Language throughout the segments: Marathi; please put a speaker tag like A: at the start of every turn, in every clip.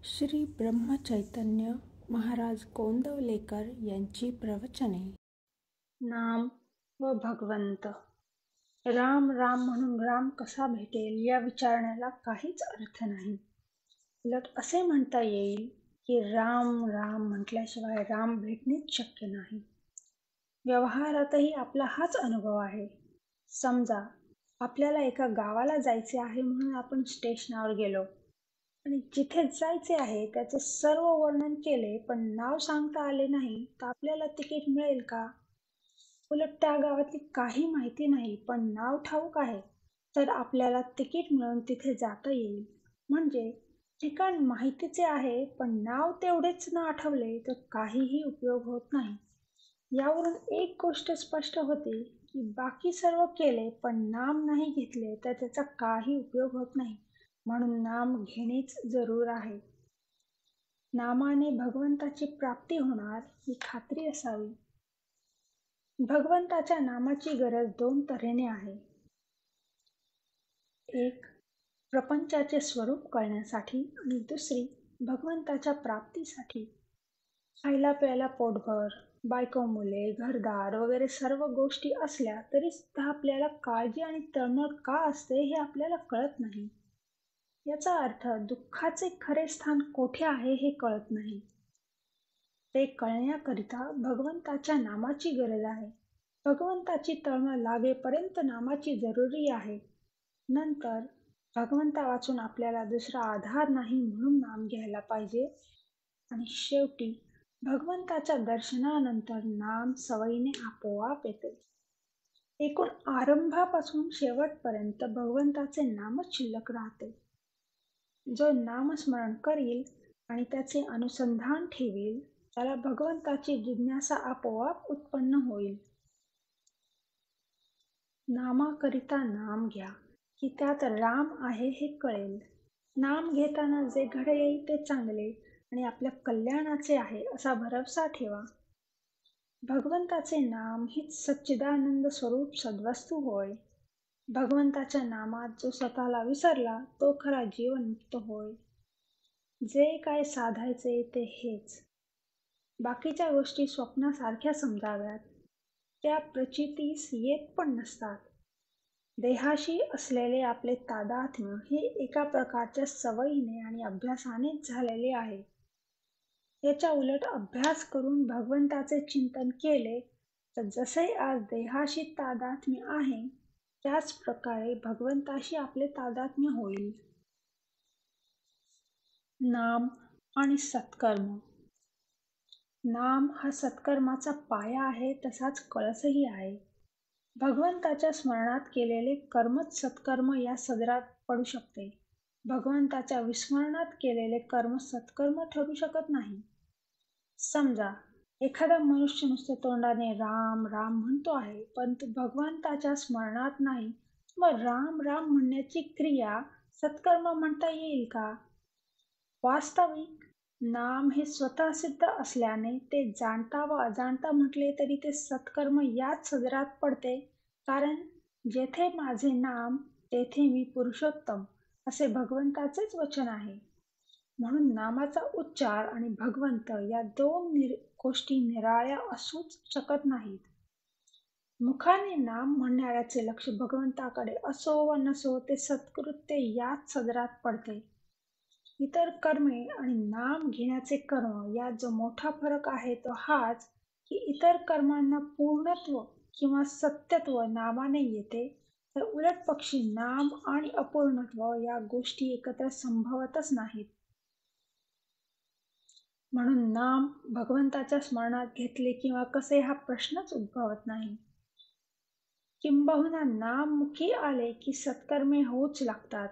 A: श्री ब्रह्मचैतन्य महाराज गोंदवलेकर यांची प्रवचने.
B: नाम व भगवंत. राम राम म्हणून राम कसा भेटेल या विचारण्याला काहीच अर्थ नाही. उलट असे म्हणता येईल की राम राम म्हटल्याशिवाय राम भेटणेच शक्य नाही. व्यवहारातही आपला हाच अनुभव आहे. समजा आपल्याला एका गावाला जायचे आहे म्हणून आपण स्टेशनावर गेलो आणि जिथे जायचे आहे त्याचे सर्व वर्णन केले, पण नाव सांगता आले नाही तर आपल्याला तिकीट मिळेल का? उलट त्या गावातली काही माहिती नाही पण नाव ठाऊक आहे तर आपल्याला तिकीट मिळून तिथे जाता येईल. म्हणजे ठिकाण माहितीचे आहे पण नाव तेवढेच न आठवले तर काहीही उपयोग होत नाही. यावरून एक गोष्ट स्पष्ट होते की बाकी सर्व केले पण नाम नाही घेतले तर त्याचा काही उपयोग होत नाही. म्हणून नाम घेणेच जरूर आहे. नामाने भगवंताची प्राप्ती होणार ही खात्री असावी. भगवंताच्या नामाची गरज दोन तऱ्हेने आहे. एक, प्रपंचाचे स्वरूप कळण्यासाठी आणि दुसरी भगवंताच्या प्राप्तीसाठी. खायला प्यायला पोटभर, बायको मुले, घरदार वगैरे सर्व गोष्टी असल्या तरी सुद्धा आपल्याला काळजी आणि तळमळ का असते हे आपल्याला कळत नाही. याचा अर्थ दुःखाचे खरे स्थान कोठे आहे हे कळत नाही. ते कळण्याकरिता भगवंताच्या नामाची गरज आहे. भगवंताची तळमळ लागेपर्यंत नामाची जरुरी आहे. नंतर भगवंता वाचून आपल्याला दुसरा आधार नाही म्हणून नाम घ्यायला पाहिजे. आणि शेवटी भगवंताच्या दर्शनानंतर नाम सवयीने आपोआप येते. एकूण आरंभापासून शेवटपर्यंत भगवंताचे नामच शिल्लक राहते. जो नामस्मरण करील आणि त्याचे अनुसंधान ठेवील त्याला भगवंताची जिज्ञासा आपोआप उत्पन्न होईल. नामाकरिता नाम घ्या की त्यात राम आहे हे कळेल. नाम घेताना जे घडेल ते चांगले आणि आपल्या कल्याणाचे आहे असा भरवसा ठेवा. भगवंताचे नाम हीच सच्चिदानंद स्वरूप सद्वस्तू होय. भगवंताच्या नामात जो स्वतःला विसरला तो खरा जीवनमुक्त होय. जे काय साधायचे ते हेच. बाकीच्या गोष्टी स्वप्नासारख्या समजाव्यात. त्या प्रचितीस येत पण नसतात. देहाशी असलेले आपले तादात्म्य हे एका प्रकारच्या सवयीने आणि अभ्यासानेच झालेले आहे. याच्या उलट अभ्यास करून भगवंताचे चिंतन केले तर जसे आज देहाशी तादात्म्य आहे त्याच प्रकारे भगवंताशी आपले तादात्म्य होईल. नाम आणि सत्कर्म. नाम हा सत्कर्माचा पाया आहे तसाच कळसही आहे. भगवंताच्या स्मरणात केलेले कर्मच सत्कर्म या सदरात पडू शकते. भगवंताच्या विस्मरणात केलेले कर्म सत्कर्म ठरू शकत नाही. समजा एखादा मनुष्य नुसते तोंडाने राम राम म्हणतो आहे पण तो भगवंताच्या स्मरणात नाही, मग राम राम म्हणण्याची क्रिया सत्कर्म म्हणता येईल का? वास्तविक नाम हे स्वतः सिद्ध असल्याने ते जाणता व अजाणता म्हटले तरी ते सत्कर्म याच सदरात पडते. कारण जेथे माझे नाम तेथे मी पुरुषोत्तम असे भगवंताचेच वचन आहे. म्हणून नामाचा उच्चार आणि भगवंत या दोन गोष्टी निराळ्या असूच शकत नाहीत. मुखाने नाम म्हणणाऱ्याचे लक्ष भगवंताकडे असो व नसो ते सत्कृत्य याच सदरात पडते. इतर कर्मे आणि नाम घेण्याचे कर्म यात जो मोठा फरक आहे तो हाच की इतर कर्मांना पूर्णत्व किंवा सत्यत्व नामाने येते तर उलट पक्षी नाम आणि अपूर्णत्व या गोष्टी एकत्र संभवतच नाहीत. म्हणून नाम भगवंताच्या स्मरणात घेतले किंवा कसे हा प्रश्नच उद्भवत नाही. किंबहुना नाम मुखी आले की सत्कर्मे होऊच लागतात.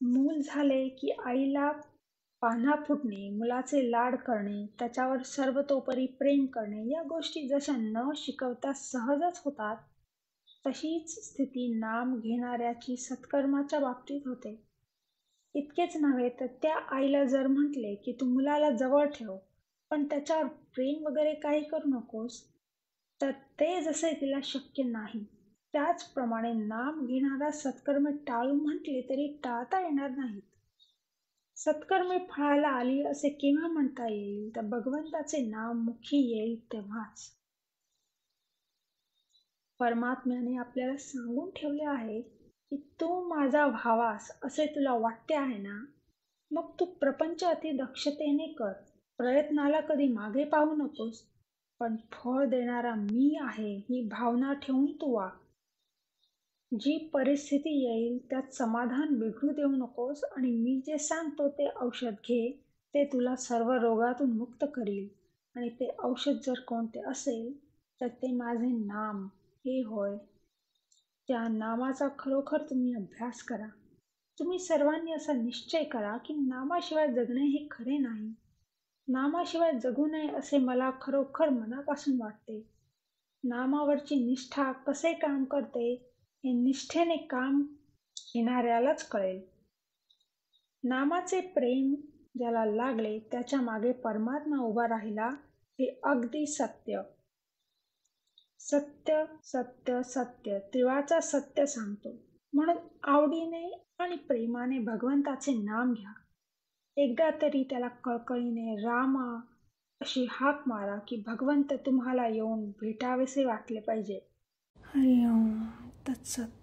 B: मूल झाले की आईला पान्हा फुटणे, मुलाचे लाड करणे, त्याच्यावर सर्वतोपरी प्रेम करणे या गोष्टी जशा न शिकवता सहजच होतात तशीच स्थिती नाम घेणाऱ्याची सत्कर्माच्या बाबतीत होते. इतकेच नव्हे तर त्या आईला जर म्हटले की तू मुलाला जवळ ठेव पण त्याच्यावर प्रेम वगैरे काही करू नकोस तर ते जसे तिला शक्य नाही त्याचप्रमाणे नाम घेणारा सत्कर्म टाळू म्हटले तरी टाळता येणार नाहीत. सत्कर्मी फळाला आली असे केव्हा म्हणता येईल? तर भगवंताचे नाव मुखी येईल तेव्हाच. परमात्म्याने आपल्याला सांगून ठेवले आहे की तू माझा व्हावास असे तुला वाटते आहे ना, मग तू प्रपंच अति दक्षतेने कर. प्रयत्नाला कधी मागे पाहू नकोस, पण फळ देणारा मी आहे ही भावना ठेवून तू वाग. जी परिस्थिती येईल त्यात समाधान बिघडू देऊ नकोस आणि मी जे सांगतो ते औषध घे. ते तुला सर्व रोगातून मुक्त करील. आणि ते औषध जर कोणते असेल तर ते माझे नाम हे होय. त्या नामाचा खरोखर तुम्ही अभ्यास करा. तुम्ही सर्वांनी असा निश्चय करा की नामाशिवाय जगणे हे खरे नाही. नामाशिवाय जगू नये असे मला खरोखर मनापासून वाटते. नामावरची निष्ठा कसे काम करते हे निष्ठेने काम घेणाऱ्यालाच कळेल. नामाचे प्रेम ज्याला लागले त्याच्या मागे परमात्मा उभा राहिला हे अगदी सत्य. सत्य सत्य सत्य त्रिवाचा सत्य सांगतो. म्हणून आवडीने आणि प्रेमाने भगवंताचे नाम घ्या. एकदा तरी त्याला कळकळीने रामा अशी हाक मारा की भगवंत तुम्हाला येऊन भेटावेसे वाटले पाहिजे.
A: हरिओम तत्सत.